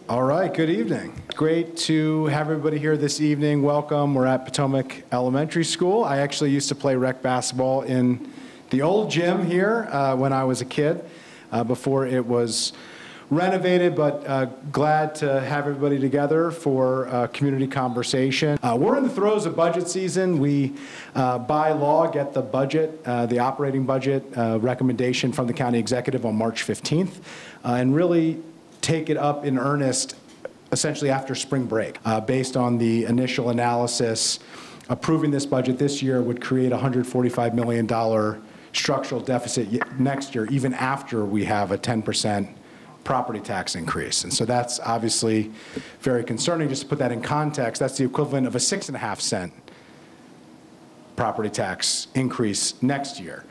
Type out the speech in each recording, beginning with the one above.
All right, good evening. Great to have everybody here this evening. Welcome. We're at Potomac Elementary School. I actually used to play rec basketball in the old gym here when I was a kid, before it was renovated, but glad to have everybody together for community conversation. We're in the throes of budget season. We, by law, get the budget, the operating budget recommendation from the county executive on March 15th, and really take it up in earnest essentially after spring break. Based on the initial analysis, approving this budget this year would create a $145 million structural deficit next year, even after we have a 10% property tax increase. And so that's obviously very concerning. Just to put that in context, that's the equivalent of a 6.5 cent property tax increase next year.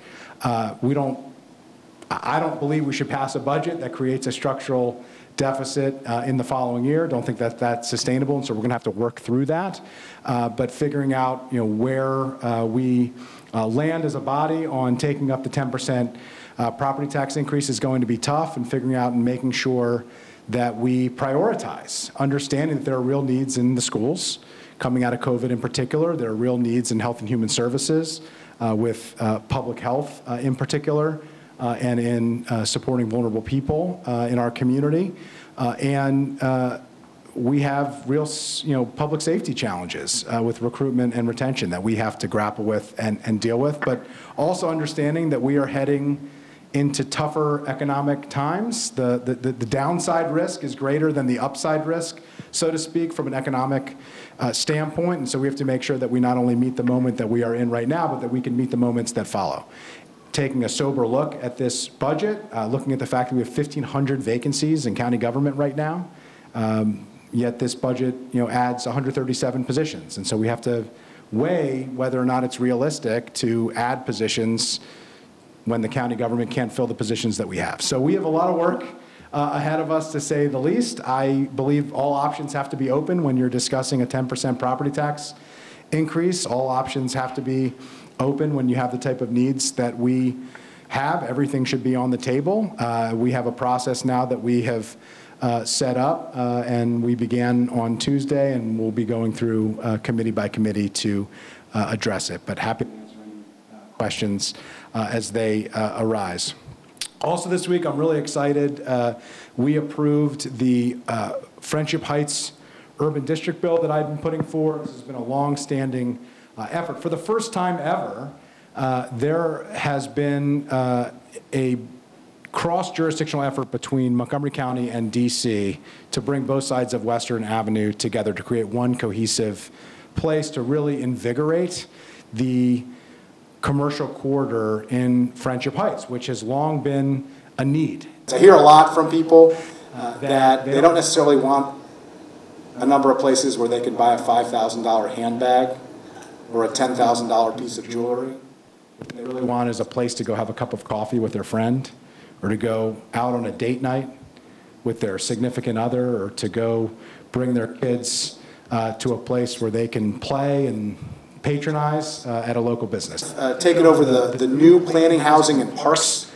I don't believe we should pass a budget that creates a structural deficit in the following year. Don't think that that's sustainable, and so we're going to have to work through that. But figuring out, where we land as a body on taking up the 10% property tax increase is going to be tough, and figuring out and making sure that we prioritize, understanding that there are real needs in the schools coming out of COVID in particular. There are real needs in health and human services with public health in particular. And in supporting vulnerable people in our community. We have real, public safety challenges with recruitment and retention that we have to grapple with and deal with, but also understanding that we are heading into tougher economic times. The downside risk is greater than the upside risk, so to speak, from an economic standpoint. And so we have to make sure that we not only meet the moment that we are in right now, but that we can meet the moments that follow. Taking a sober look at this budget, looking at the fact that we have 1,500 vacancies in county government right now, yet this budget adds 137 positions. And so we have to weigh whether or not it's realistic to add positions when the county government can't fill the positions that we have. So we have a lot of work ahead of us, to say the least. I believe all options have to be open when you're discussing a 10% property tax increase. All options have to be open when you have the type of needs that we have. Everything should be on the table. We have a process now that we have set up, and we began on Tuesday, and we'll be going through committee by committee to address it. But happy to answer any questions as they arise. Also this week, I'm really excited. We approved the Friendship Heights Urban District Bill that I've been putting forward. This has been a long-standing effort. For the first time ever, there has been a cross-jurisdictional effort between Montgomery County and DC to bring both sides of Western Avenue together to create one cohesive place to really invigorate the commercial corridor in Friendship Heights, which has long been a need. I hear a lot from people that they don't necessarily want a number of places where they can buy a $5,000 handbag or a $10,000 piece of jewelry. What they really want is a place to go have a cup of coffee with their friend, or to go out on a date night with their significant other, or to go bring their kids to a place where they can play and patronize at a local business. Taking over the new Planning, Housing, and Parks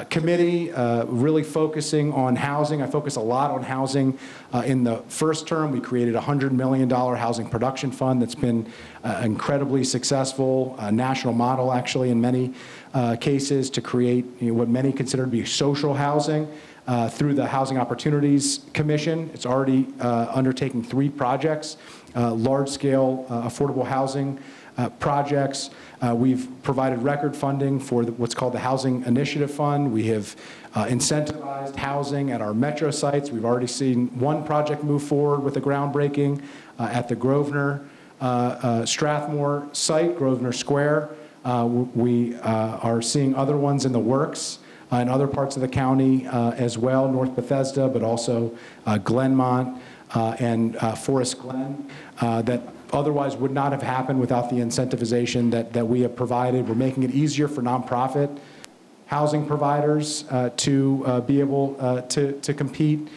Committee, really focusing on housing. I focus a lot on housing. In the first term, we created a $100 million housing production fund that's been incredibly successful, a national model actually in many cases, to create what many consider to be social housing through the Housing Opportunities Commission. It's already undertaking 3 projects, large-scale affordable housing projects. We've provided record funding for what's called the Housing Initiative Fund. We have incentivized housing at our metro sites. We've already seen one project move forward with a groundbreaking at the Grosvenor Strathmore site, Grosvenor Square. We are seeing other ones in the works in other parts of the county as well, North Bethesda, but also Glenmont and Forest Glen, that otherwise would not have happened without the incentivization that we have provided. We're making it easier for nonprofit housing providers to be able to compete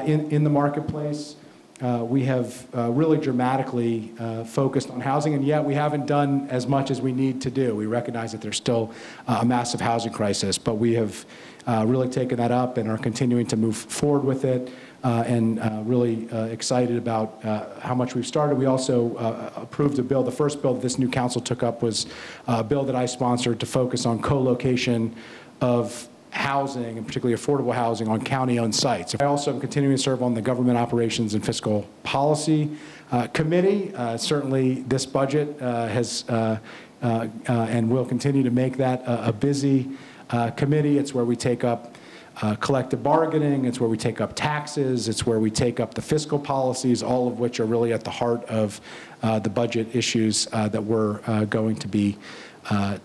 in the marketplace. We have really dramatically focused on housing, and yet we haven't done as much as we need to do. We recognize that there's still a massive housing crisis, but we have really taken that up and are continuing to move forward with it. and really excited about how much we've started. We also approved a bill. The first bill that this new council took up was a bill that I sponsored to focus on co-location of housing, and particularly affordable housing, on county-owned sites. I also am continuing to serve on the Government Operations and Fiscal Policy Committee. Certainly this budget has and will continue to make that a busy committee. It's where we take up collective bargaining, it's where we take up taxes, it's where we take up the fiscal policies, all of which are really at the heart of the budget issues that we're going to be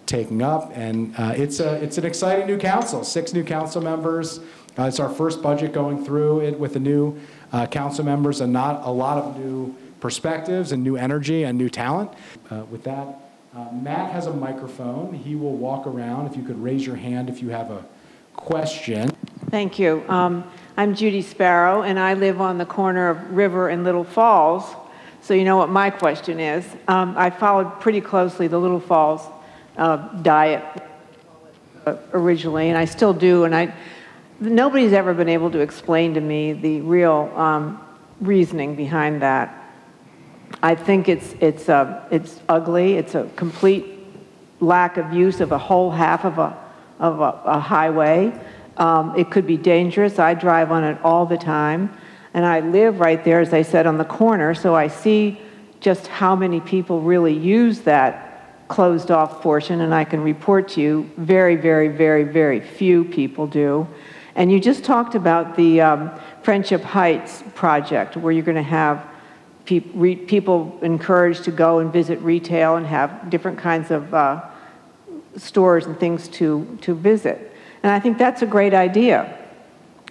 taking up. And it's an exciting new council, 6 new council members. It's our first budget going through it with the new council members, and not a lot of new perspectives and new energy and new talent. With that, Matt has a microphone. He will walk around. If you could raise your hand if you have a question. Thank you. I'm Judy Sparrow, and I live on the corner of River and Little Falls, so you know what my question is. I followed pretty closely the Little Falls diet originally, and I still do, and nobody's ever been able to explain to me the real reasoning behind that. I think it's ugly. It's a complete lack of use of a whole half of a highway. It could be dangerous. I drive on it all the time, and I live right there, as I said, on the corner, so I see just how many people really use that closed off portion, and I can report to you very, very, very, very few people do. And you just talked about the Friendship Heights project, where you're going to have people encouraged to go and visit retail and have different kinds of stores and things to visit. And I think that's a great idea.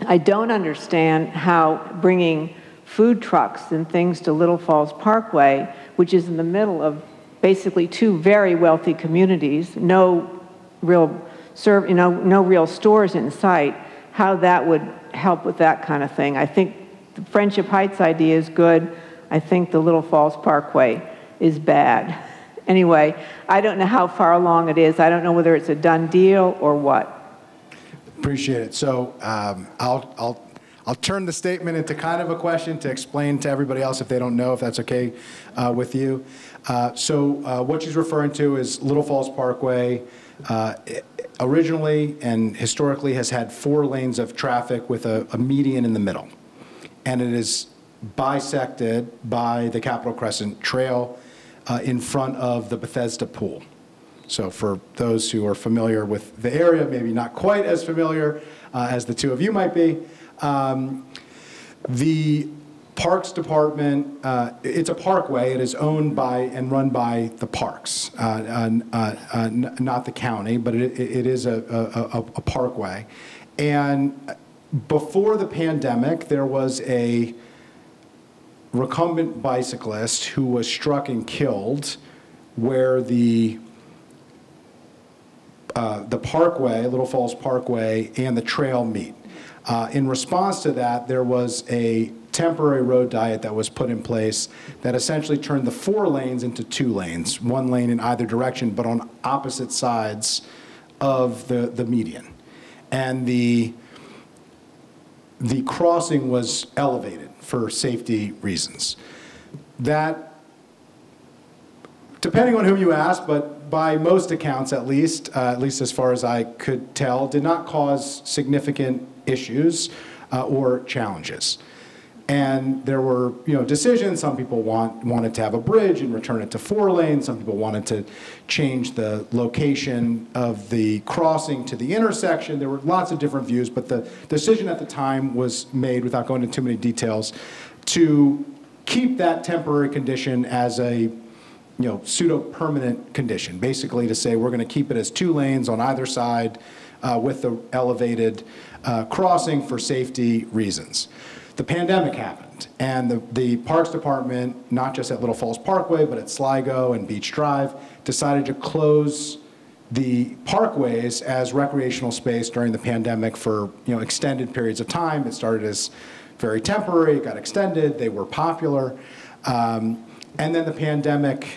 I don't understand how bringing food trucks and things to Little Falls Parkway, which is in the middle of basically 2 very wealthy communities, no real stores in sight, how that would help with that kind of thing. I think the Friendship Heights idea is good. I think the Little Falls Parkway is bad. Anyway, I don't know how far along it is. I don't know whether it's a done deal or what. Appreciate it. So I'll turn the statement into kind of a question to explain to everybody else if they don't know, if that's okay with you. So what she's referring to is Little Falls Parkway. Originally and historically has had 4 lanes of traffic with a median in the middle. And it is bisected by the Capitol Crescent Trail in front of the Bethesda Pool. So for those who are familiar with the area, maybe not quite as familiar as the 2 of you might be, the Parks Department, it's a parkway. It is owned by and run by the parks, not the county, but it is a parkway. And before the pandemic, there was a recumbent bicyclist who was struck and killed where the parkway, Little Falls Parkway, and the trail meet. In response to that, there was a temporary road diet that was put in place that essentially turned the 4 lanes into 2 lanes, 1 lane in either direction, but on opposite sides of the median. And the crossing was elevated for safety reasons. That, depending on whom you ask, but by most accounts at least as far as I could tell, did not cause significant issues or challenges. And there were, decisions. Some people wanted to have a bridge and return it to 4 lanes. Some people wanted to change the location of the crossing to the intersection. There were lots of different views, but the decision at the time was made, without going into too many details, to keep that temporary condition as a pseudo-permanent condition, basically to say we're going to keep it as 2 lanes on either side with the elevated crossing for safety reasons. The pandemic happened, and the Parks Department, not just at Little Falls Parkway, but at Sligo and Beach Drive, decided to close the parkways as recreational space during the pandemic for extended periods of time. It started as very temporary, it got extended, they were popular, and then the pandemic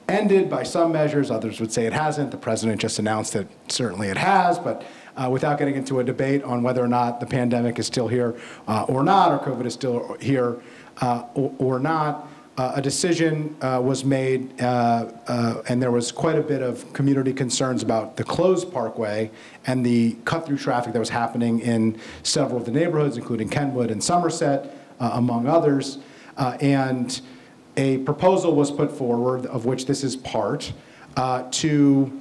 ended by some measures. Others would say it hasn't. The president just announced that certainly it has, but without getting into a debate on whether or not the pandemic is still here or not, or COVID is still here or not, a decision was made, and there was quite a bit of community concerns about the closed parkway and the cut-through traffic that was happening in several of the neighborhoods, including Kenwood and Somerset, among others. And a proposal was put forward, of which this is part, to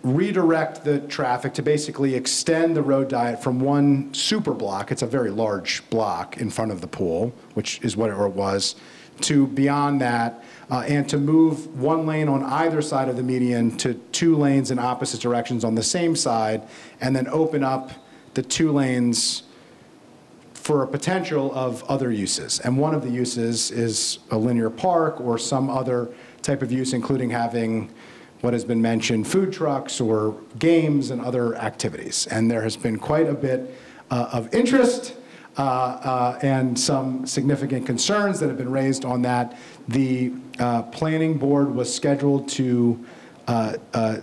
redirect the traffic to basically extend the road diet from one super block, it's a very large block in front of the pool, which is what it was, to beyond that, and to move one lane on either side of the median to 2 lanes in opposite directions on the same side, and then open up the 2 lanes for a potential of other uses. And one of the uses is a linear park or some other type of use, including having what has been mentioned, food trucks or games and other activities. And there has been quite a bit of interest and some significant concerns that have been raised on that. The planning board was scheduled to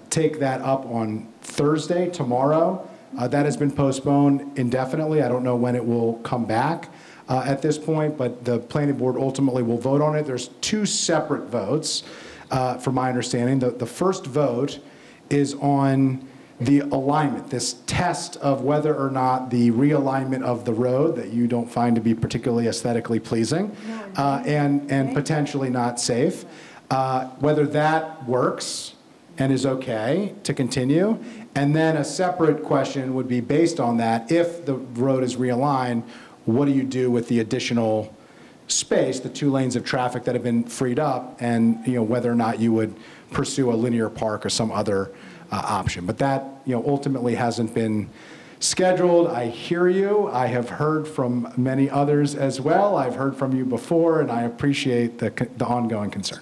take that up on Thursday, tomorrow. That has been postponed indefinitely. I don't know when it will come back at this point, but the planning board ultimately will vote on it. There's 2 separate votes, from my understanding. The first vote is on the alignment, this test of whether or not the realignment of the road that you don't find to be particularly aesthetically pleasing and potentially not safe, whether that works and is okay to continue. And then a separate question would be based on that. If the road is realigned, what do you do with the additional space, the 2 lanes of traffic that have been freed up, and whether or not you would pursue a linear park or some other option. But that ultimately hasn't been scheduled. I hear you. I have heard from many others as well. I've heard from you before, and I appreciate the ongoing concern.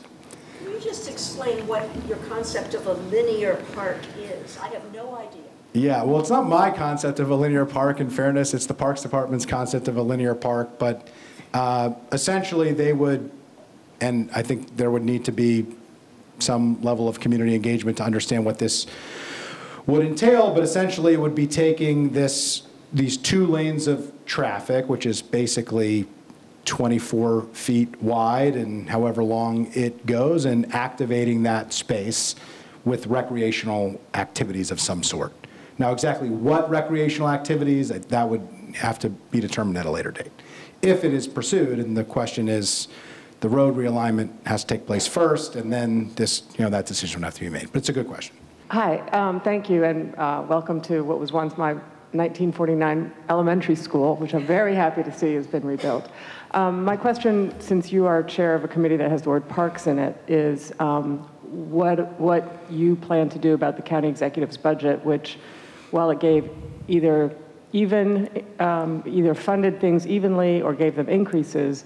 Can you just explain what your concept of a linear park is? I have no idea. Yeah, well, it's not my concept of a linear park. In fairness, it's the Parks Department's concept of a linear park. But essentially, they would, and I think there would need to be some level of community engagement to understand what this would entail, but essentially it would be taking these 2 lanes of traffic, which is basically 24 feet wide and however long it goes, and activating that space with recreational activities of some sort. Now, exactly what recreational activities, that would have to be determined at a later date. If it is pursued, and the question is, the road realignment has to take place first, and then that decision would have to be made. But it's a good question. Hi, thank you, and welcome to what was once my 1949 elementary school, which I'm very happy to see has been rebuilt. My question, since you are chair of a committee that has the word parks in it, is what you plan to do about the county executive's budget, which, while it gave either funded things evenly or gave them increases,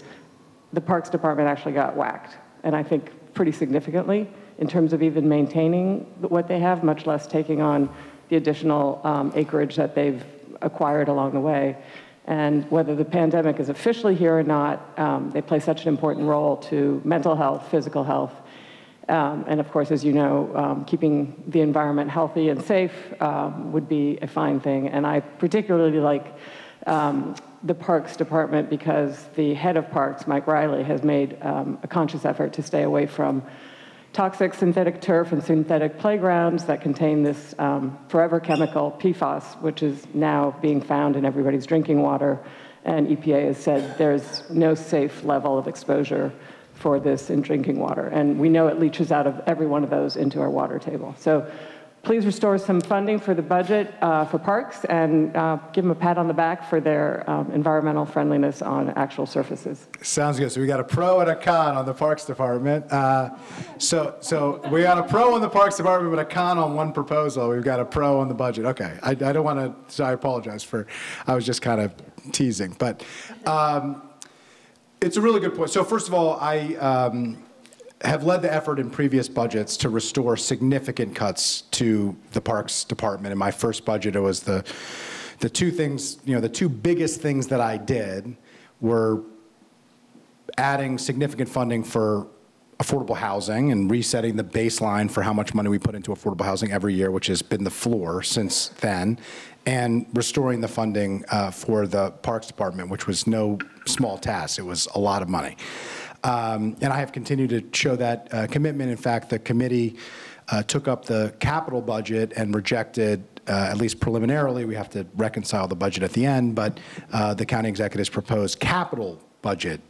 the Parks Department actually got whacked, and I think pretty significantly in terms of even maintaining what they have, much less taking on the additional acreage that they've acquired along the way. And whether the pandemic is officially here or not, they play such an important role to mental health, physical health, and of course, as you know, keeping the environment healthy and safe would be a fine thing. And I particularly like the Parks Department because the head of Parks, Mike Riley, has made a conscious effort to stay away from toxic synthetic turf and synthetic playgrounds that contain this forever chemical, PFAS, which is now being found in everybody's drinking water. And EPA has said there's no safe level of exposure for this in drinking water. And we know it leaches out of every one of those into our water table. So please restore some funding for the budget for parks and give them a pat on the back for their environmental friendliness on actual surfaces. Sounds good. So we got a pro and a con on the Parks Department. So we got a pro on the Parks Department, but a con on one proposal. We've got a pro on the budget. Okay. I don't want to, so I apologize I was just kind of teasing. But it's a really good point. So first of all, I have led the effort in previous budgets to restore significant cuts to the Parks Department. In my first budget, it was the 2 things, the 2 biggest things that I did were adding significant funding for affordable housing and resetting the baseline for how much money we put into affordable housing every year, which has been the floor since then, and restoring the funding for the Parks Department, which was no small task. It was a lot of money. And I have continued to show that commitment. In fact, the committee took up the capital budget and rejected, at least preliminarily, we have to reconcile the budget at the end, but the county executives proposed capital budget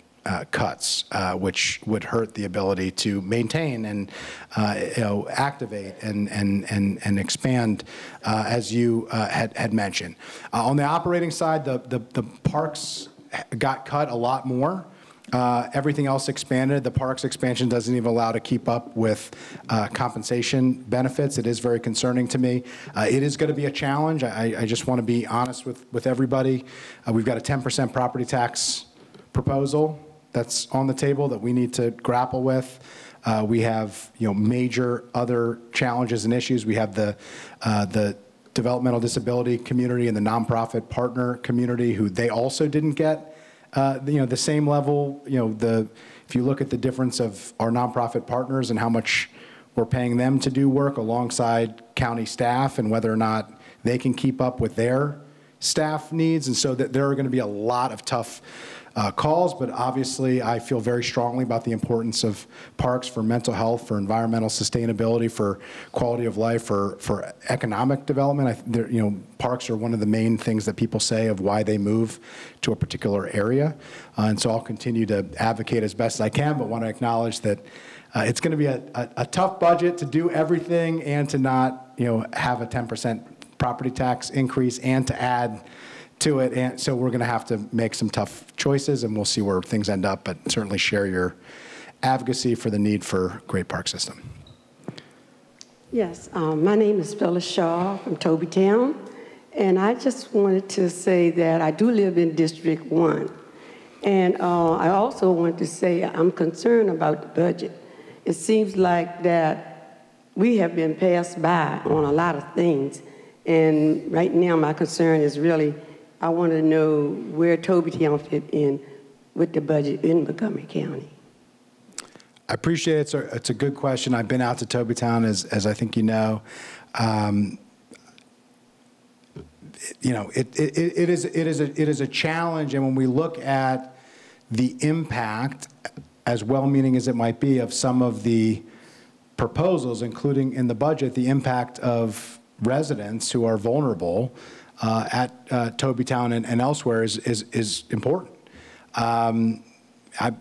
cuts, which would hurt the ability to maintain and activate and expand, as you had mentioned. On the operating side, the parks got cut a lot more. Everything else expanded. The parks expansion doesn't even allow to keep up with compensation benefits. It is very concerning to me. It is going to be a challenge. I just want to be honest with everybody. We've got a 10% property tax proposal that's on the table that we need to grapple with. We have major other challenges and issues. We have the developmental disability community and the nonprofit partner community, who they also didn't get the same level. If you look at the difference of our nonprofit partners and how much we're paying them to do work alongside county staff, and whether or not they can keep up with their staff needs, and so that there are going to be a lot of tough calls, but obviously I feel very strongly about the importance of parks for mental health, for environmental sustainability, for quality of life, for economic development. Parks are one of the main things that people say of why they move to a particular area, and so I'll continue to advocate as best as I can, but want to acknowledge that it's going to be a tough budget to do everything and to not have a 10% property tax increase and to add to it, and so we're going to have to make some tough choices, and we'll see where things end up, but certainly share your advocacy for the need for a great park system. Yes, my name is Phyllis Shaw from Tobytown, and I just wanted to say that I do live in District 1, and I also want to say I'm concerned about the budget. It seems like that we have been passed by on a lot of things, and right now my concern is really I want to know where Tobytown fit in with the budget in Montgomery County. I appreciate it. It's a good question. I've been out to Tobytown, as I think you know. It is a challenge, and when we look at the impact, as well-meaning as it might be, of some of the proposals, including in the budget, the impact of residents who are vulnerable at Tobytown and elsewhere is important. I'm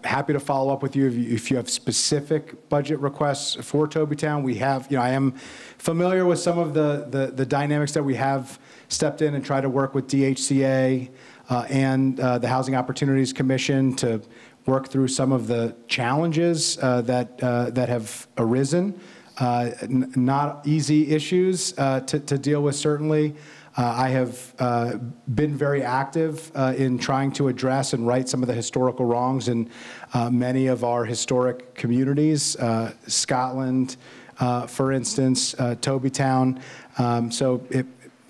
happy to follow up with you if you have specific budget requests for Tobytown. We have, I am familiar with some of the dynamics that we have stepped in and tried to work with DHCA and the Housing Opportunities Commission to work through some of the challenges that have arisen. Not easy issues to deal with, certainly. I have been very active in trying to address and right some of the historical wrongs in many of our historic communities, Scotland, for instance, Tobytown. So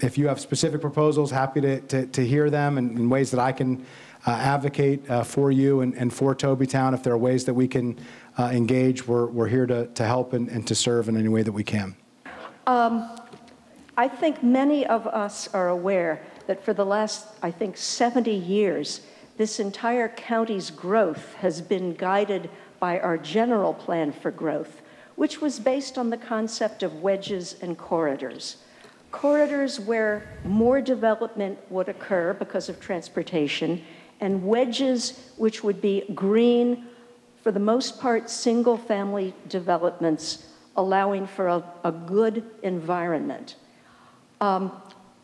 if you have specific proposals, happy to hear them in ways that I can advocate for you and for Tobytown. If there are ways that we can engage, we're here to help and to serve in any way that we can. I think many of us are aware that for the last, 70 years, this entire county's growth has been guided by our general plan for growth, which was based on the concept of wedges and corridors. Corridors where more development would occur because of transportation, and wedges which would be green, for the most part, single-family developments, allowing for a good environment. I'm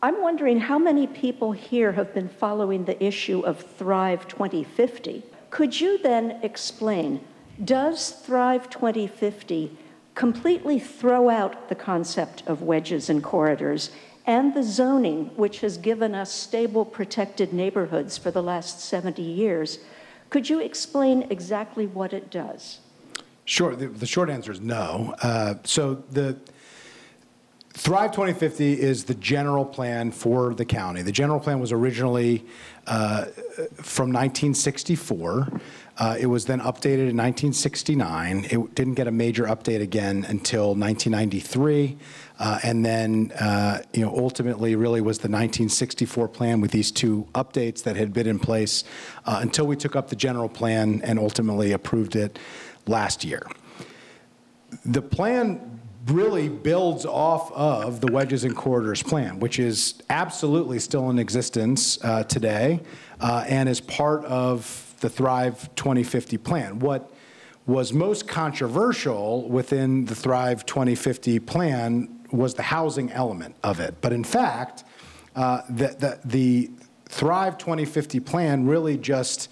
wondering how many people here have been following the issue of Thrive 2050. Could you then explain, does Thrive 2050 completely throw out the concept of wedges and corridors and the zoning, which has given us stable, protected neighborhoods for the last 70 years? Could you explain exactly what it does? Sure. The short answer is no. So the Thrive 2050 is the general plan for the county. The general plan was originally from 1964. It was then updated in 1969. It didn't get a major update again until 1993. And then, ultimately really was the 1964 plan with these two updates that had been in place until we took up the general plan and ultimately approved it last year. The plan really builds off of the Wedges and Corridors plan, which is absolutely still in existence today and is part of the Thrive 2050 plan. What was most controversial within the Thrive 2050 plan was the housing element of it. But in fact, the Thrive 2050 plan really just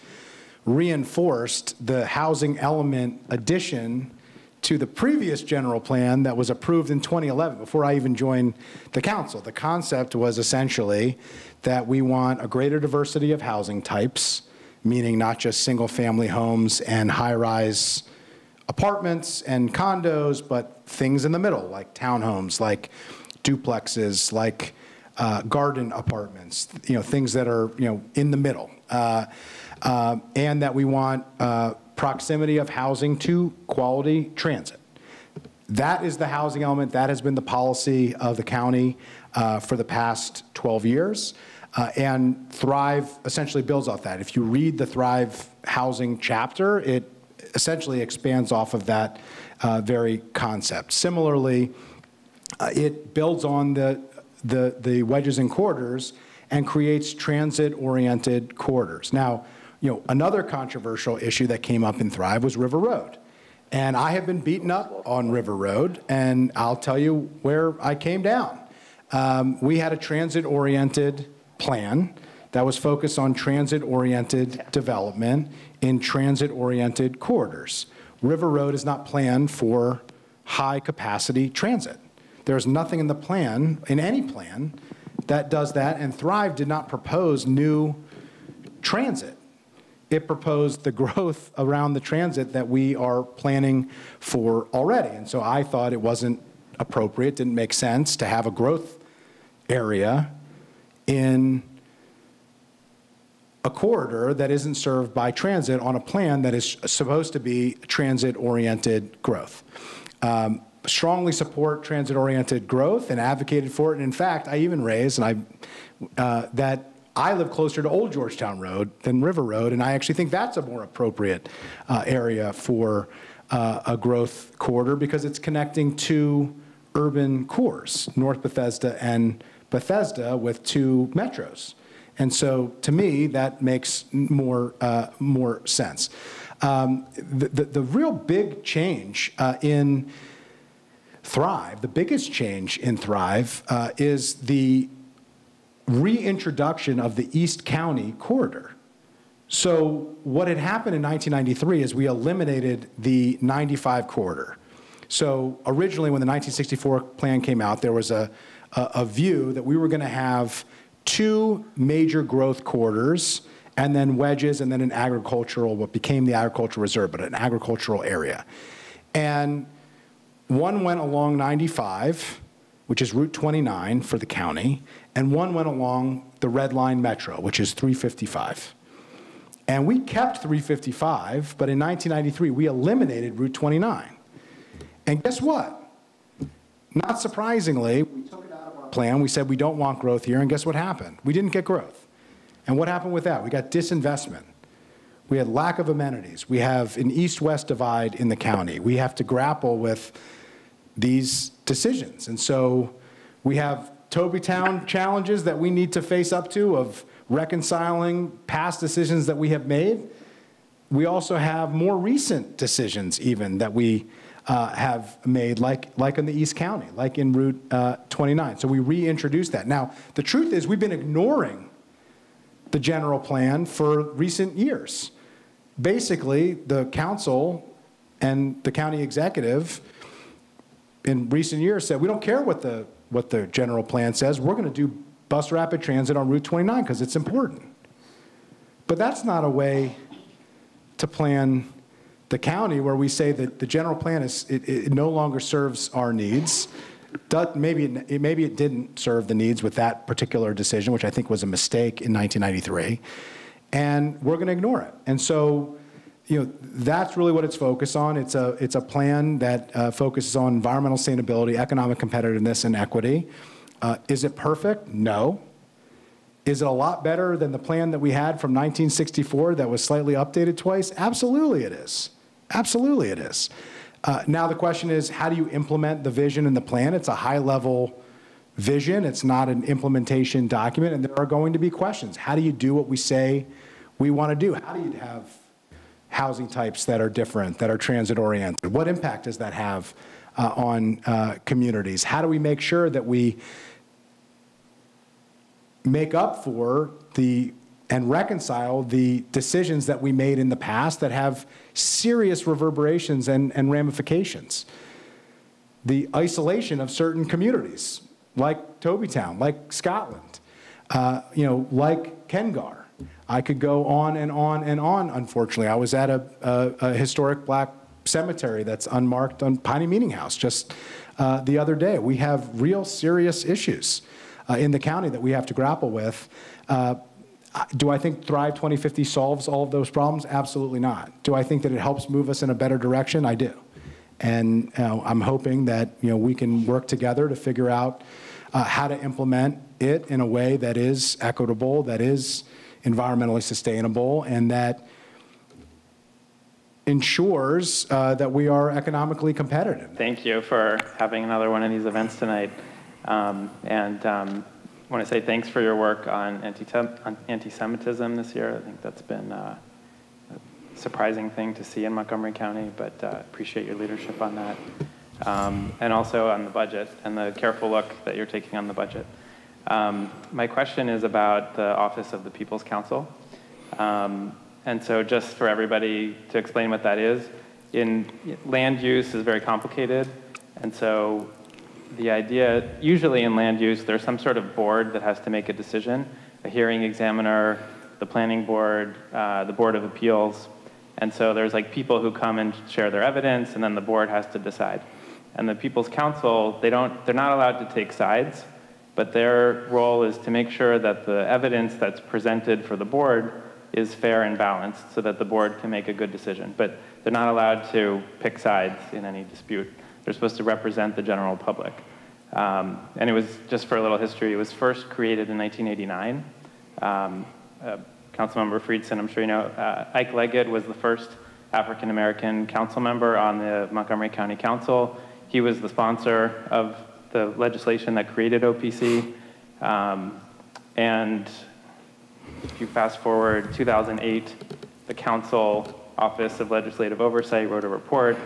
reinforced the housing element addition to the previous general plan that was approved in 2011, before I even joined the council. The concept was essentially that we want a greater diversity of housing types, meaning not just single-family homes and high-rise apartments and condos, but things in the middle, like townhomes, like duplexes, like garden apartments, things that are, in the middle. And that we want proximity of housing to quality transit. That is the housing element. That has been the policy of the county for the past 12 years. And Thrive essentially builds off that. If you read the Thrive housing chapter, it essentially expands off of that very concept. Similarly, it builds on the Wedges and Corridors and creates transit-oriented corridors. Now, another controversial issue that came up in Thrive was River Road. And I have been beaten up on River Road, and I'll tell you where I came down. We had a transit-oriented plan that was focused on transit-oriented development in transit-oriented corridors. River Road is not planned for high-capacity transit. There's nothing in the plan, in any plan, that does that, and Thrive did not propose new transit. It proposed the growth around the transit that we are planning for already. And so I thought it wasn't appropriate, didn't make sense to have a growth area in a corridor that isn't served by transit on a plan that is supposed to be transit-oriented growth. Strongly support transit-oriented growth and advocated for it. And in fact, I even raised that I live closer to Old Georgetown Road than River Road, and I actually think that's a more appropriate area for a growth corridor because it's connecting two urban cores, North Bethesda and Bethesda, with two metros. And so, to me, that makes more sense. The real big change in Thrive, the biggest change in Thrive, is the reintroduction of the East County corridor. So what had happened in 1993 is we eliminated the 95 corridor. So originally when the 1964 plan came out, there was a view that we were going to have two major growth corridors and then wedges and then an agricultural, what became the agricultural reserve, but an agricultural area. And one went along 95, which is Route 29 for the county, and one went along the Red Line Metro, which is 355. And we kept 355, but in 1993, we eliminated Route 29. And guess what? Not surprisingly, we took it out of our plan. We said we don't want growth here, and guess what happened? We didn't get growth. And what happened with that? We got disinvestment. We had lack of amenities. We have an east-west divide in the county. We have to grapple with these decisions. And so we have Tobytown challenges that we need to face up to of reconciling past decisions that we have made. We also have more recent decisions even that we have made, like in the East County, like in Route 29. So we reintroduced that. Now, the truth is we've been ignoring the general plan for recent years. Basically, the council and the county executive in recent years said, we don't care what the general plan says, we're going to do bus rapid transit on Route 29 because it's important. But that's not a way to plan the county where we say that the general plan it no longer serves our needs. Maybe it didn't serve the needs with that particular decision, which I think was a mistake in 1993, and we're going to ignore it. And so, that's really what it's focused on. It's a plan that focuses on environmental sustainability, economic competitiveness, and equity. Is it perfect? No. Is it a lot better than the plan that we had from 1964 that was slightly updated twice? Absolutely it is. Absolutely it is. Now the question is, how do you implement the vision and the plan? It's a high-level vision. It's not an implementation document, and there are going to be questions. How do you do what we say we want to do? How do you have housing types that are different, that are transit-oriented? What impact does that have on communities? How do we make sure that we make up for and reconcile the decisions that we made in the past that have serious reverberations and ramifications? The isolation of certain communities, like Tobytown, like Scotland, like Kengar. I could go on and on and on, unfortunately. I was at a historic black cemetery that's unmarked on Piney Meeting House just the other day. We have real serious issues in the county that we have to grapple with. Do I think Thrive 2050 solves all of those problems? Absolutely not. Do I think that it helps move us in a better direction? I do. And I'm hoping that we can work together to figure out how to implement it in a way that is equitable, that is environmentally sustainable, and that ensures that we are economically competitive. Thank you for having another one of these events tonight. I want to say thanks for your work on anti-Semitism this year. I think that's been a surprising thing to see in Montgomery County, but appreciate your leadership on that. And also on the budget and the careful look that you're taking on the budget. My question is about the Office of the People's Counsel. And so just for everybody to explain what that is, land use is very complicated. And so the idea, usually in land use, there's some sort of board that has to make a decision, a hearing examiner, the planning board, the Board of Appeals. And so there's like people who come and share their evidence, and then the board has to decide. And the People's Counsel, they're not allowed to take sides, but their role is to make sure that the evidence that's presented for the board is fair and balanced so that the board can make a good decision. But they're not allowed to pick sides in any dispute. They're supposed to represent the general public. And it was, just for a little history, it was first created in 1989. Councilmember Friedson, I'm sure you know, Ike Leggett was the first African-American council member on the Montgomery County Council. He was the sponsor of the legislation that created OPC. And if you fast forward 2008, the Council Office of Legislative Oversight wrote a report,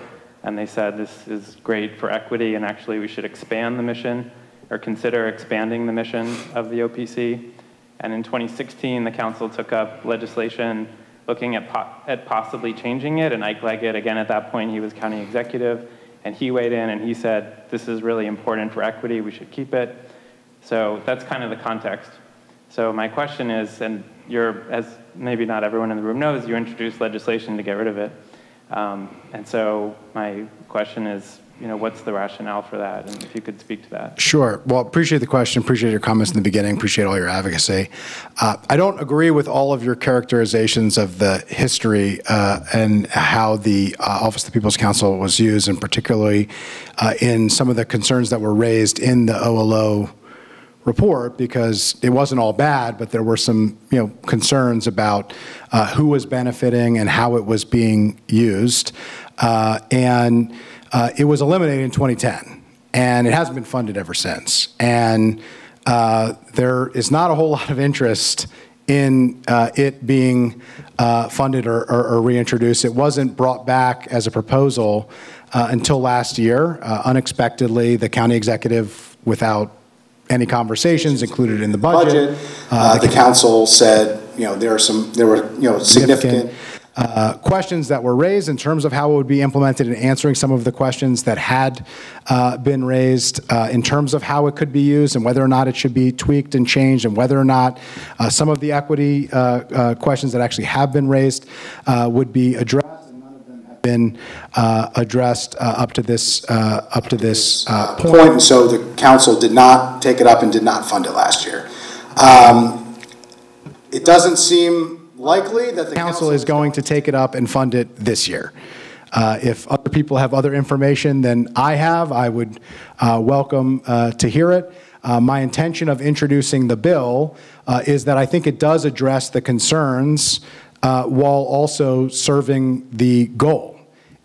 and they said this is great for equity, and actually we should expand the mission, or consider expanding the mission of the OPC. And in 2016, the council took up legislation looking at possibly changing it, and Ike Leggett, again at that point, he was county executive, and he weighed in and he said, this is really important for equity, we should keep it. So that's kind of the context. So my question is, and as maybe not everyone in the room knows, you introduced legislation to get rid of it. And so my question is, what's the rationale for that? And if you could speak to that. Sure. Well, appreciate the question. Appreciate your comments in the beginning. Appreciate all your advocacy. I don't agree with all of your characterizations of the history and how the Office of the People's Counsel was used, and particularly in some of the concerns that were raised in the OLO report, because it wasn't all bad, but there were some concerns about who was benefiting and how it was being used. It was eliminated in 2010, and it hasn't been funded ever since. And there is not a whole lot of interest in it being funded or reintroduced. It wasn't brought back as a proposal until last year. Unexpectedly, the county executive, without any conversations, included in the budget. The council said, there were significant questions that were raised in terms of how it would be implemented, and answering some of the questions that had been raised in terms of how it could be used and whether or not it should be tweaked and changed, and whether or not some of the equity questions that actually have been raised would be addressed. And none of them have been addressed up to this point. And so the council did not take it up and did not fund it last year. It doesn't seem likely that the council is going to take it up and fund it this year. If other people have other information than I have, I would welcome to hear it. My intention of introducing the bill is that I think it does address the concerns while also serving the goal.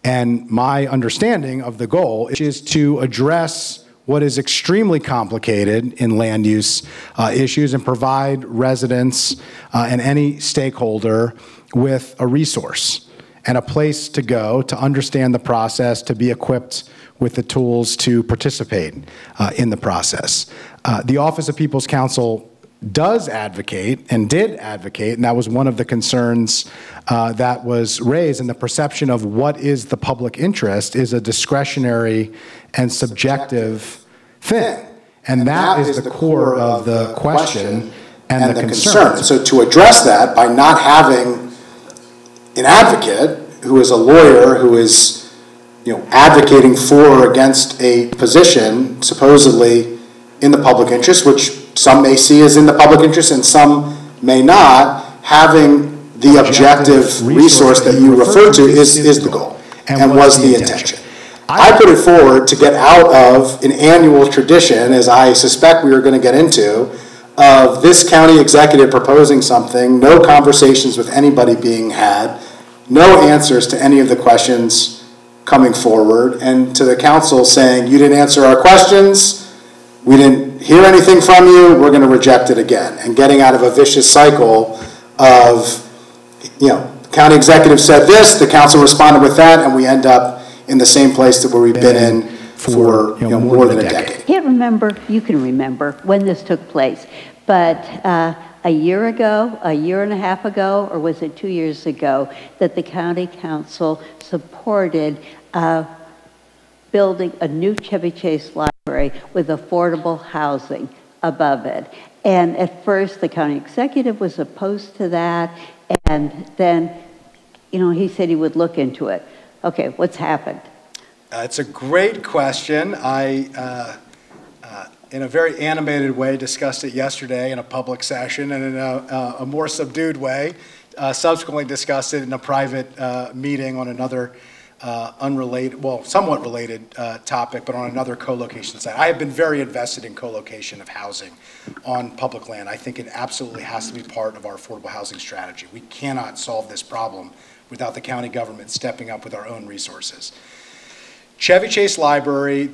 And my understanding of the goal is to address what is extremely complicated in land use issues and provide residents and any stakeholder with a resource and a place to go to understand the process, to be equipped with the tools to participate in the process. The Office of People's Counsel does advocate and did advocate, and that was one of the concerns that was raised, and the perception of what is the public interest is a discretionary and subjective thing. And that is the core of the question and the concern. So to address that by not having an advocate who is a lawyer who is, advocating for or against a position supposedly in the public interest, which some may see as in the public interest and some may not, having the objective resource that you referred to is the goal and was the intention. I put it forward to get out of an annual tradition, as I suspect we are going to get into, of this county executive proposing something, no conversations with anybody being had, no answers to any of the questions coming forward, and to the council saying, you didn't answer our questions, we didn't hear anything from you, we're going to reject it again, and getting out of a vicious cycle of, the county executive said this, the council responded with that, and we end up in the same place that where we've been in for more than a decade. I can't remember, you can remember when this took place, but a year ago, a year and a half ago, or was it 2 years ago, that the county council supported building a new Chevy Chase library with affordable housing above it. And at first, the county executive was opposed to that, and then, he said he would look into it. Okay, what's happened? It's a great question. I, in a very animated way, discussed it yesterday in a public session, and in a more subdued way, subsequently discussed it in a private meeting on another unrelated, well, somewhat related topic, but on another co-location site. I have been very invested in co-location of housing on public land. I think it absolutely has to be part of our affordable housing strategy. We cannot solve this problem without the county government stepping up with our own resources. Chevy Chase Library,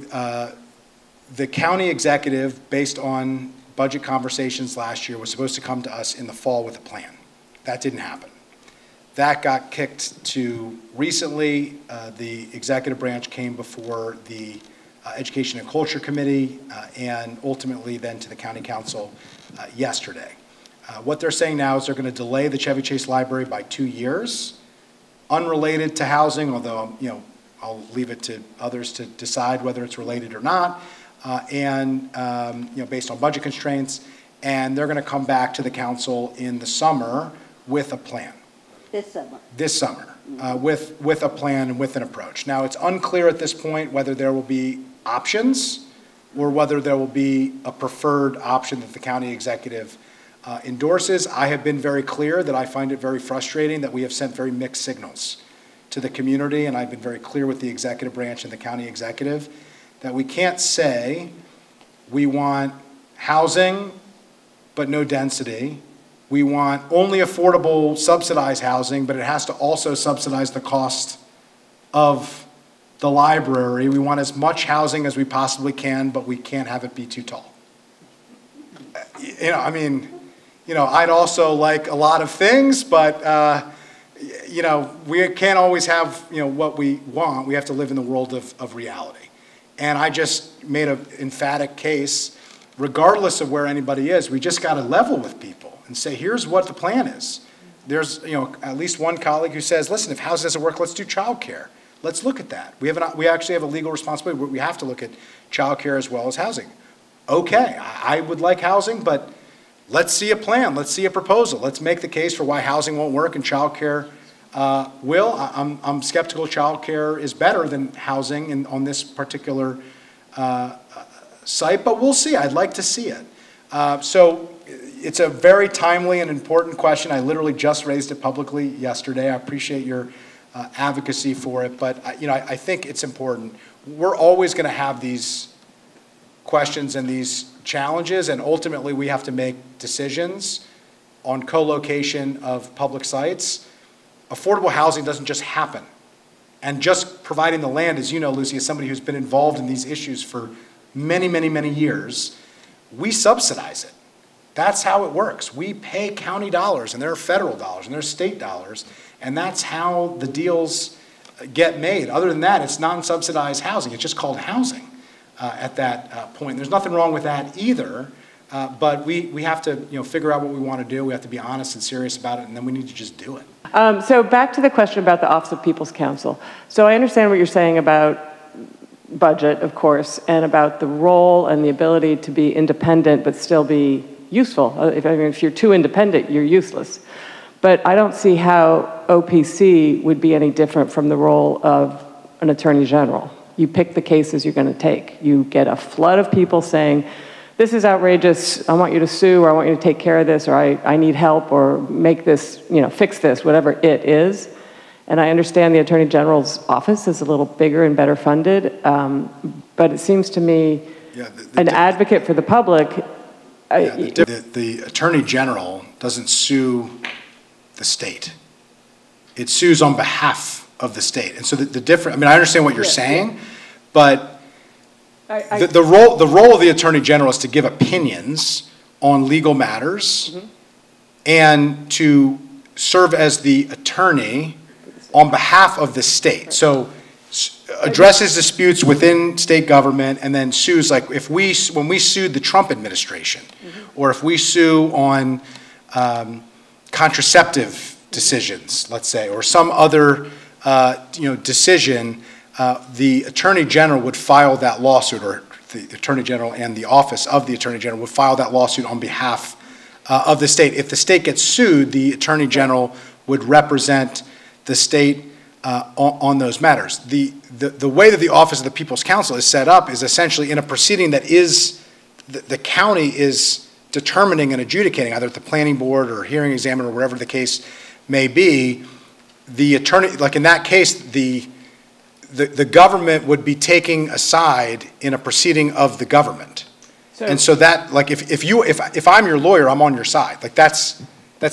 the county executive, based on budget conversations last year, was supposed to come to us in the fall with a plan. That didn't happen. That got kicked to recently. The executive branch came before the Education and Culture Committee and ultimately then to the county council yesterday. What they're saying now is they're going to delay the Chevy Chase Library by 2 years, unrelated to housing, although, I'll leave it to others to decide whether it's related or not, and based on budget constraints, and they're going to come back to the council in the summer with a plan. This summer. This summer, with a plan and with an approach. Now, it's unclear at this point whether there will be options or whether there will be a preferred option that the county executive endorses. I have been very clear that I find it very frustrating that we have sent very mixed signals to the community, and I've been very clear with the executive branch and the county executive that we can't say we want housing but no density. We want only affordable subsidized housing, but it has to also subsidize the cost of the library. We want as much housing as we possibly can, but we can't have it be too tall. I'd also like a lot of things, but we can't always have, what we want. We have to live in the world of reality. And I just made an emphatic case, regardless of where anybody is, we just got to level with people and say, here's what the plan is. There's, at least one colleague who says, listen, if housing doesn't work, let's do childcare. Let's look at that. We actually have a legal responsibility. We have to look at childcare as well as housing. Okay, I would like housing, but let's see a plan. Let's see a proposal. Let's make the case for why housing won't work and childcare will. I'm skeptical childcare is better than housing on this particular site, but we'll see. I'd like to see it. So it's a very timely and important question. I literally just raised it publicly yesterday. I appreciate your advocacy for it, but I think it's important. We're always going to have these questions and these challenges, and ultimately we have to make decisions on co-location of public sites. Affordable housing doesn't just happen. And just providing the land, as you know, Lucy, as somebody who's been involved in these issues for many, many, many years, we subsidize it. That's how it works. We pay county dollars, and there are federal dollars, and there's state dollars, and that's how the deals get made. Other than that, it's non-subsidized housing. It's just called housing at that point. There's nothing wrong with that either, but we have to figure out what we want to do. We have to be honest and serious about it, and then we need to just do it. So back to the question about the Office of People's Counsel. So I understand what you're saying about budget, of course, and about the role and the ability to be independent but still be useful. If you're too independent, you're useless. But I don't see how OPC would be any different from the role of an attorney general. You pick the cases you're going to take. You get a flood of people saying, this is outrageous, I want you to sue, or I want you to take care of this, or I need help, or make this, fix this, whatever it is. And I understand the Attorney General's office is a little bigger and better funded, but it seems to me an advocate for the public. The Attorney General doesn't sue the state. It sues on behalf of the state. And so the difference, I understand what you're saying, but the role of the Attorney General is to give opinions on legal matters and to serve as the attorney on behalf of the state. So addresses disputes within state government and then sues, like when we sued the Trump administration, or if we sue on contraceptive decisions, let's say, or some other decision, the Attorney General would file that lawsuit, or the Attorney General and the Office of the Attorney General would file that lawsuit on behalf of the state. If the state gets sued, the Attorney General would represent the state on those matters. The way that the Office of the People's Counsel is set up is essentially in a proceeding that is, the county is determining and adjudicating, either at the planning board or hearing examiner, or wherever the case may be. The attorney, like in that case, the government would be taking a side in a proceeding of the government. And so that, like, if I'm your lawyer, I'm on your side. Like that's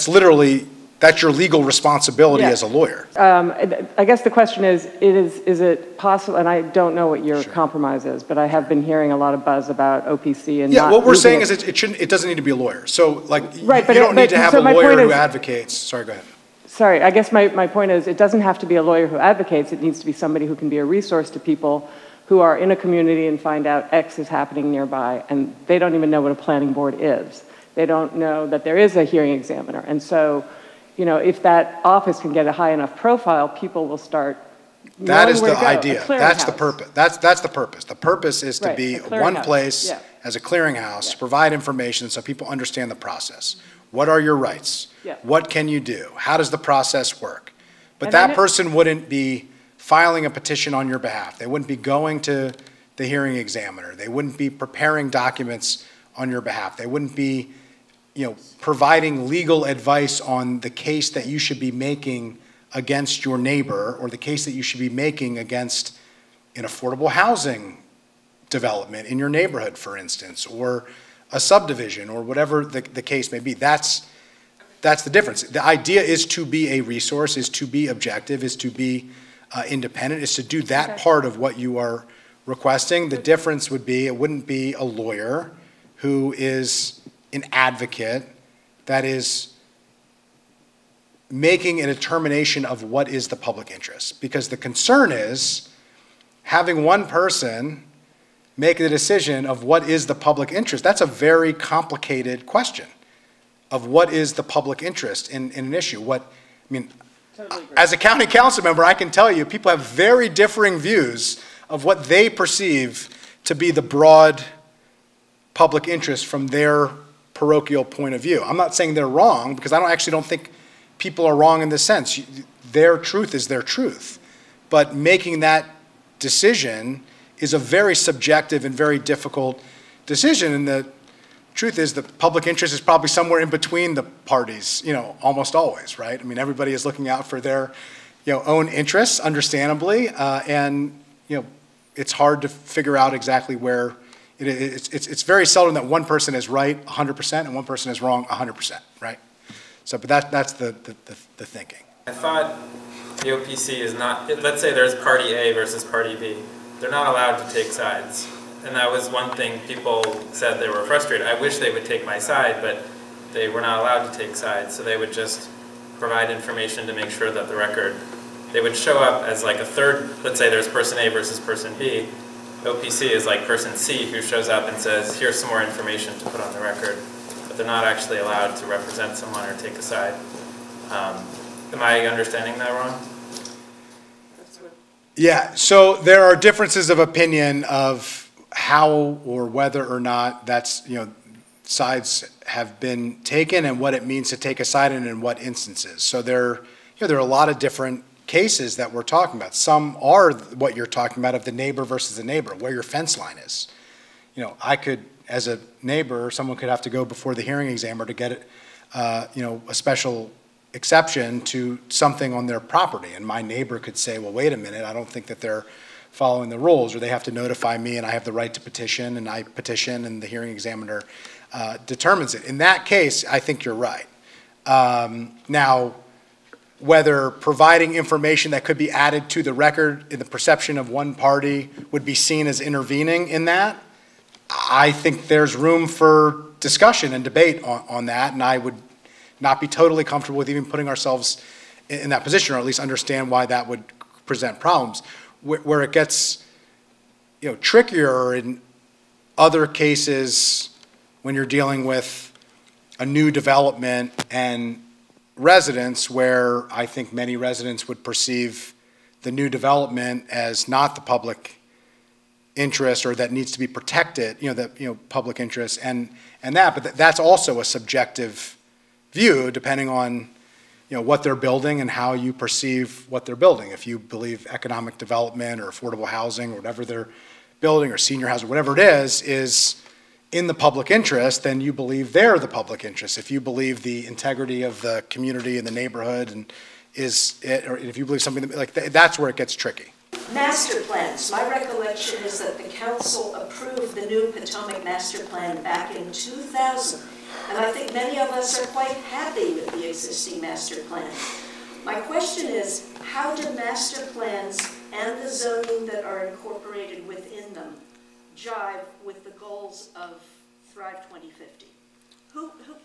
literally, that's your legal responsibility as a lawyer. I guess the question is it possible, and I don't know what your compromise is, but I have been hearing a lot of buzz about OPC and what we're saying is it doesn't need to be a lawyer. So like, you don't need to have a lawyer who advocates. Sorry, go ahead. Sorry, I guess my point is it doesn't have to be a lawyer who advocates. It needs to be somebody who can be a resource to people who are in a community and find out X is happening nearby, and they don't even know what a planning board is. They don't know that there is a hearing examiner. And so, if that office can get a high enough profile, people will start That is the idea. That's the purpose. That's the purpose. The purpose is to be one place as a clearinghouse, provide information so people understand the process. What are your rights? What can you do? How does the process work? But that person wouldn't be filing a petition on your behalf. They wouldn't be going to the hearing examiner. They wouldn't be preparing documents on your behalf. They wouldn't be, providing legal advice on the case that you should be making against your neighbor, or the case that you should be making against an affordable housing development in your neighborhood, for instance, or a subdivision, or whatever the case may be. That's the difference. The idea is to be a resource, is to be objective, is to be independent, is to do that part of what you are requesting. The difference would be it wouldn't be a lawyer who is an advocate that is making a determination of what is the public interest. Because the concern is having one person make the decision of what is the public interest. That's a very complicated question of what is the public interest in an issue. As a county council member, I can tell you people have very differing views of what they perceive to be the broad public interest from their parochial point of view. I'm not saying they're wrong, because I actually don't think people are wrong in this sense. Their truth is their truth. But making that decision is a very subjective and very difficult decision. And truth is the public interest is probably somewhere in between the parties, almost always, right? I mean, everybody is looking out for their, own interests, understandably, and, it's hard to figure out exactly where it's very seldom that one person is right 100% and one person is wrong 100%, right? So, but that's the thinking. I thought the OPC is not, let's say there's party A versus party B. They're not allowed to take sides. And that was one thing people said they were frustrated. I wish they would take my side, but they were not allowed to take sides. So they would just provide information to make sure that the record, they would show up as like a third, let's say there's person A versus person B. OPC is like person C who shows up and says, here's some more information to put on the record. But they're not actually allowed to represent someone or take a side. Am I understanding that wrong? Yeah, so there are differences of opinion of how or whether or not that's, sides have been taken and what it means to take a side and in what instances. So there are a lot of different cases that we're talking about. Some are what you're talking about of the neighbor versus the neighbor, where your fence line is. I could, as a neighbor, someone could have to go before the hearing examiner to get it, a special exception to something on their property. And my neighbor could say, well, wait a minute, I don't think that they're following the rules, or they have to notify me and I have the right to petition, and I petition and the hearing examiner determines it. In that case, I think you're right. Now, whether providing information that could be added to the record in the perception of one party would be seen as intervening in that, I think there's room for discussion and debate on that, and I would not be totally comfortable with even putting ourselves in that position, or at least understand why that would present problems. Where it gets, trickier in other cases when you're dealing with a new development and residents, where I think many residents would perceive the new development as not the public interest, or that needs to be protected, public interest and that, but that's also a subjective view depending on what they're building and how you perceive what they're building. If you believe economic development or affordable housing or whatever they're building, or senior housing, whatever it is in the public interest, then you believe they're the public interest. If you believe the integrity of the community and the neighborhood or if you believe something like that, that's where it gets tricky. Master plans. My recollection is that the council approved the new Potomac master plan back in 2000. And I think many of us are quite happy with the existing master plan. My question is, how do master plans and the zoning that are incorporated within them jive with the goals of Thrive 2050?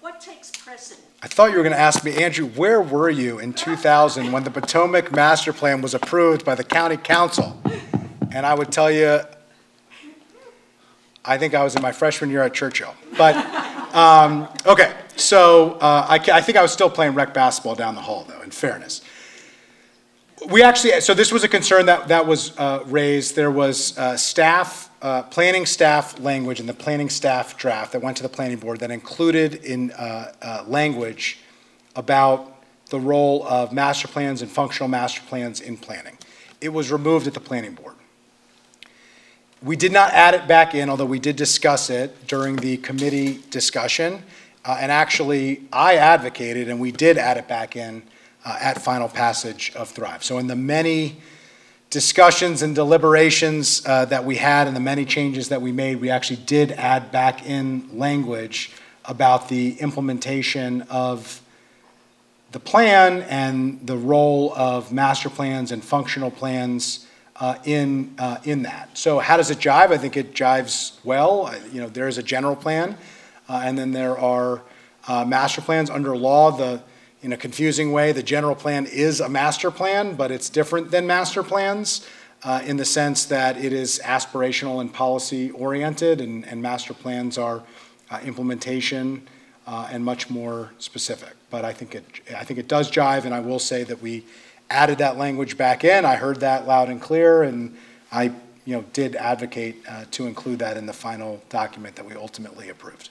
What takes precedent? I thought you were going to ask me, Andrew, where were you in 2000 when the Potomac master plan was approved by the county council? And I would tell you, I think I was in my freshman year at Churchill. But, okay, so I think I was still playing rec basketball down the hall, though, in fairness. So this was a concern that was raised. There was planning staff language in the planning staff draft that went to the planning board that included in language about the role of master plans and functional master plans in planning. It was removed at the planning board. We did not add it back in, although we did discuss it during the committee discussion. And actually, I advocated, and we did add it back in at final passage of Thrive. So in the many discussions and deliberations that we had and the many changes that we made, we actually did add back in language about the implementation of the plan and the role of master plans and functional plans in that. So how does it jive? I think it jives well. There is a general plan, and then there are master plans under law. In a confusing way, the general plan is a master plan, but it's different than master plans in the sense that it is aspirational and policy oriented, and master plans are implementation and much more specific. But I think it does jive, and I will say that we added that language back in. I heard that loud and clear, and I did advocate to include that in the final document that we ultimately approved.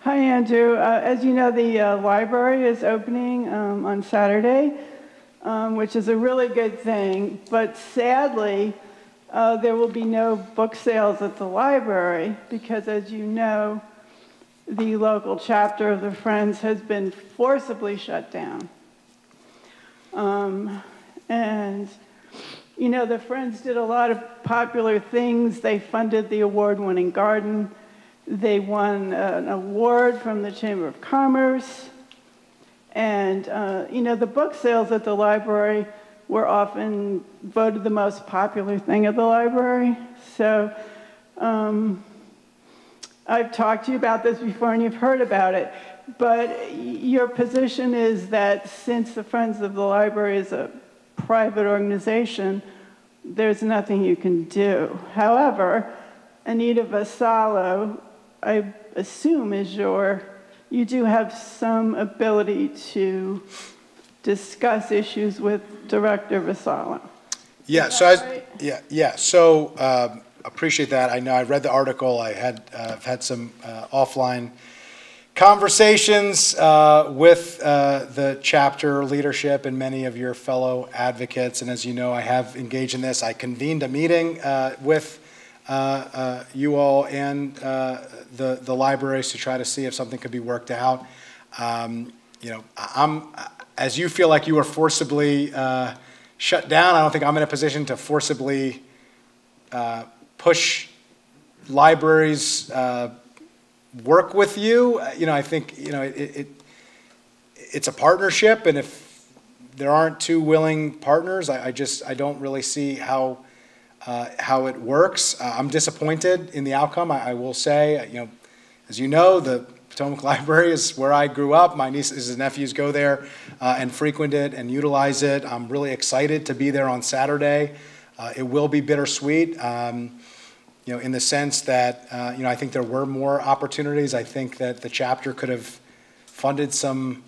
Hi, Andrew. As you know, the library is opening on Saturday, which is a really good thing. But sadly, there will be no book sales at the library because, as you know, the local chapter of the Friends has been forcibly shut down. And, you know, the Friends did a lot of popular things. They funded the award-winning garden. They won an award from the Chamber of Commerce. And, you know, the book sales at the library were often voted the most popular thing at the library. So I've talked to you about this before and you've heard about it. But your position is that since the Friends of the Library is a private organization, there's nothing you can do. However, Anita Vassallo, I assume, you do have some ability to discuss issues with Director Vassallo. Yeah, so appreciate that. I know I read the article. I've had some offline conversations with the chapter leadership and many of your fellow advocates. And as you know, I have engaged in this. I convened a meeting with you all and the libraries to try to see if something could be worked out. You know, as you feel like you were forcibly shut down, I don't think I'm in a position to forcibly push libraries work with you. You know, I think, you know, it's a partnership, and if there aren't two willing partners, I don't really see how it works. I'm disappointed in the outcome. I will say, you know, as you know, the Potomac Library is where I grew up. My nieces and nephews go there and frequent it and utilize it. I'm really excited to be there on Saturday. It will be bittersweet. You know, in the sense that, you know, I think there were more opportunities. I think that the chapter could have funded some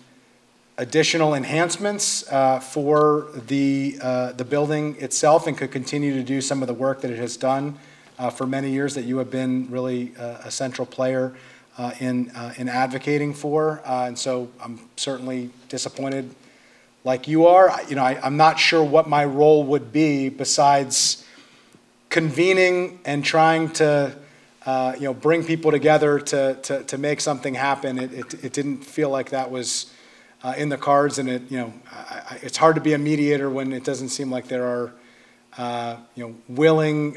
additional enhancements for the building itself and could continue to do some of the work that it has done for many years that you have been really a central player in advocating for. And so I'm certainly disappointed like you are. You know, I'm not sure what my role would be besides convening and trying to you know, bring people together to make something happen. It didn't feel like that was in the cards, and you know, it's hard to be a mediator when it doesn't seem like there are you know, willing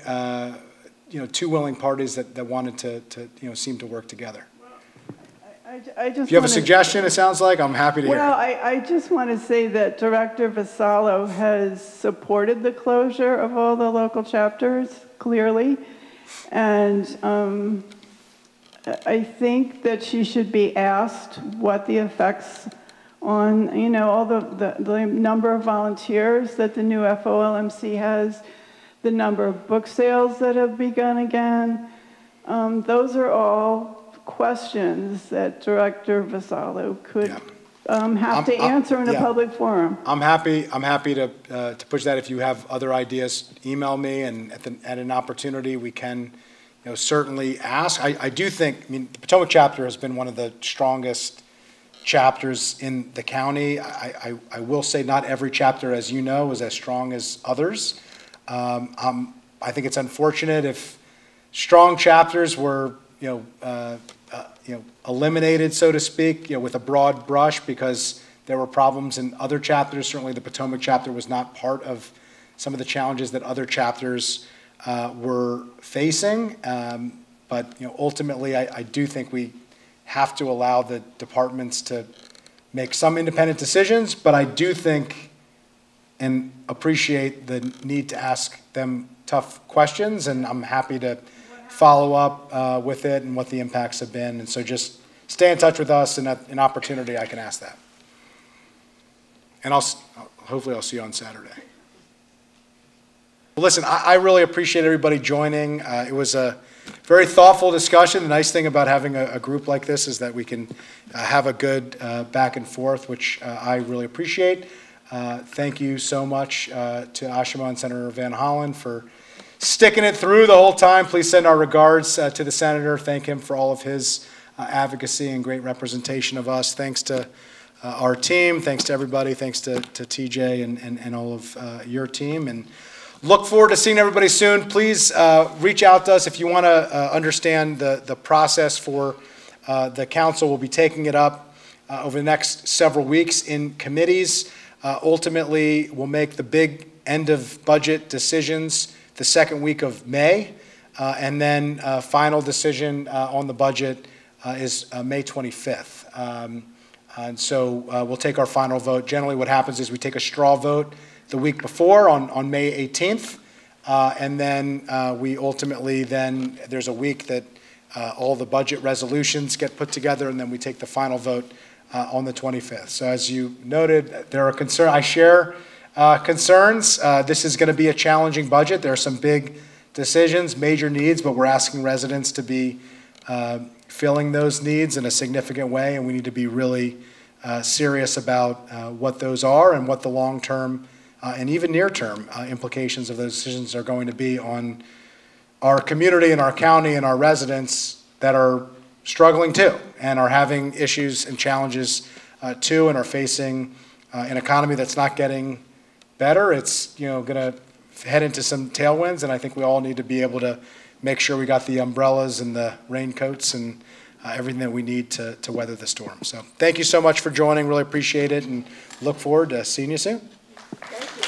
you know, two willing parties that wanted to you know, seem to work together. I just if you have a suggestion, it sounds like, I'm happy to hear. Well, I just want to say that Director Vassallo has supported the closure of all the local chapters, clearly. And I think that she should be asked what the effects on, you know, all the number of volunteers that the new FOLMC has, the number of book sales that have begun again. Those are all questions that Director Vassallo could have to answer in a public forum. I'm happy to push that. If you have other ideas, email me, and at an opportunity we can, you know, certainly ask. I do think, I mean, the Potomac chapter has been one of the strongest chapters in the county. I will say not every chapter, as you know, is as strong as others. I think it's unfortunate if strong chapters were, you know, eliminated, so to speak, you know, with a broad brush, because there were problems in other chapters. Certainly the Potomac chapter was not part of some of the challenges that other chapters were facing. But, you know, ultimately, I do think we have to allow the departments to make some independent decisions, but I do think and appreciate the need to ask them tough questions, and I'm happy to follow up with it and what the impacts have been. And so just stay in touch with us, and at an opportunity I can ask that. And hopefully I'll see you on Saturday. Well, listen, I really appreciate everybody joining. It was a very thoughtful discussion. The nice thing about having a group like this is that we can have a good back and forth, which I really appreciate. Thank you so much to Ashima and Senator Van Hollen for sticking it through the whole time. Please send our regards to the senator. Thank him for all of his advocacy and great representation of us. Thanks to our team. Thanks to everybody. Thanks to TJ and all of your team. And look forward to seeing everybody soon. Please reach out to us if you want to understand the process for The council will be taking it up over the next several weeks in committees. Ultimately, we'll make the big end of budget decisions the second week of May, and then final decision on the budget is May 25th. And so we'll take our final vote. Generally what happens is we take a straw vote the week before on May 18th, and then we ultimately then, there's a week that all the budget resolutions get put together, and then we take the final vote on the 25th. So as you noted, there are concerns. I share concerns. This is going to be a challenging budget. There are some big decisions, major needs, but we're asking residents to be filling those needs in a significant way, and we need to be really serious about what those are and what the long-term and even near-term implications of those decisions are going to be on our community and our county and our residents that are struggling too and are having issues and challenges too and are facing an economy that's not getting better. It's going to head into some tailwinds, and I think we all need to be able to make sure we got the umbrellas and the raincoats and everything that we need to weather the storm. So thank you so much for joining. Really appreciate it, and look forward to seeing you soon. Thank you.